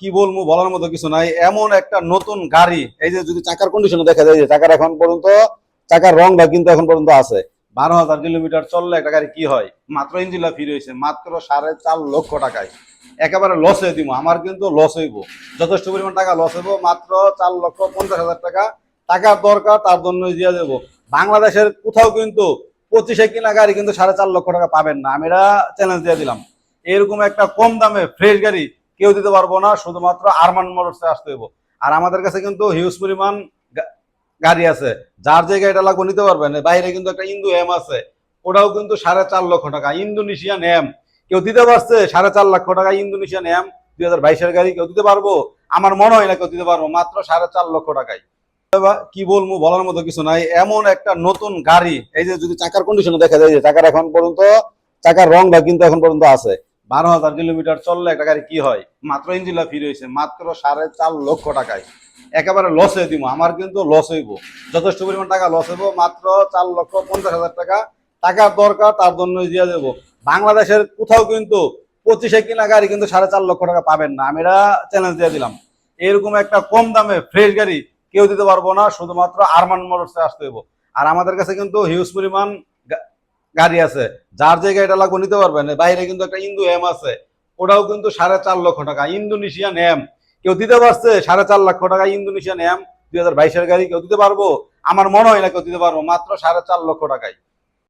কি বলবো, বলার মতো কিছু নাই। এমন একটা নতুন গাড়ি, এই যে যদি চাকার কন্ডিশন দেখা যায়, যে চাকার এখন পর্যন্ত চাকার রংটা কিন্তু এখন পর্যন্ত আছে। 12,000 কিলোমিটার চললে একটা গাড়ি কি হয়, মাত্র ইঞ্জিনটা ফ্রি হয়েছে মাত্র 4.5 লক্ষ টাকায়। একেবারে লস হয়ে দিব, আমার কিন্তু লস হইব, যথেষ্ট পরিমাণ টাকা লস হইব। মাত্র 4,50,000 টাকা টাকার দরকার, তার জন্য দিয়ে দেবো। বাংলাদেশের কোথাও কিন্তু 25-এ কিনা গাড়ি কিন্তু 4.5 লক্ষ টাকা পাবেন না, আমি এটা চ্যালেঞ্জ দিয়ে দিলাম। এরকম একটা কম দামে ফ্রেশ গাড়ি কেউ দিতে পারবো না, শুধুমাত্র আরমান মোটরসে আসতে হইব। আর আমাদের কাছে কিন্তু হিউজ পরিমাণ গাড়ি আছে, যার যে গাড়িটা লাগবে নিতে পারবেন। বাইরে কিন্তু একটা ইন্দু এম আছে, ওটাও কিন্তু 4.5 লক্ষ টাকা ইন্দোনেশিয়ান এম। কেউ দিতে পারছে 4.5 লক্ষ টাকা ইন্দোনেশিয়ান এম? 2022-এর গাড়ি কেউ দিতে পারবো? আমার মনে হয় না কেউ দিতে পারবো, মাত্র 4.5 লক্ষ টাকায়। কি বলবো, বলার মতো কিছু নাই। এমন একটা নতুন গাড়ি, এই যে যদি চাকার কন্ডিশন দেখা যায়, যে চাকার এখন পর্যন্ত চাকার রংটা কিন্তু এখন পর্যন্ত আছে। 12,000 কিলোমিটার চললে একটা গাড়ি কি হয়, মাত্র ইঞ্জিনটা ফ্রি হয়েছে মাত্র 4.5 লক্ষ টাকায়। একেবারে লস হয়ে দিব, আমার কিন্তু লস হইব, যথেষ্ট পরিমাণ টাকা লস হইব। মাত্র 4,50,000 টাকা টাকার দরকার, তার জন্য দিয়ে দেবো। বাংলাদেশের কোথাও কিন্তু 25-এ কিনা গাড়ি কিন্তু 4.5 লক্ষ টাকা পাবেন না, আমি এটা চ্যালেঞ্জ দিয়ে দিলাম। এরকম একটা কম দামে ফ্রেশ গাড়ি কেউ দিতে পারবো না, শুধুমাত্র আরমান মোটরসে আসতে হইব। আর আমাদের কাছে কিন্তু হিউজ পরিমাণ গাড়ি আছে, যার যে গাড়িটা লাগবে নিতে পারবেন। বাইরে কিন্তু একটা ইন্দু এম আছে, ওটাও কিন্তু 4.5 লক্ষ টাকা ইন্দোনেশিয়ান এম। কেউ দিতে পারছে 4.5 লক্ষ টাকা ইন্দোনেশিয়ান এম? 2022-এর গাড়ি কেউ দিতে পারবো? আমার মনে হয় না কেউ দিতে পারবো, মাত্র 4.5 লক্ষ টাকায়।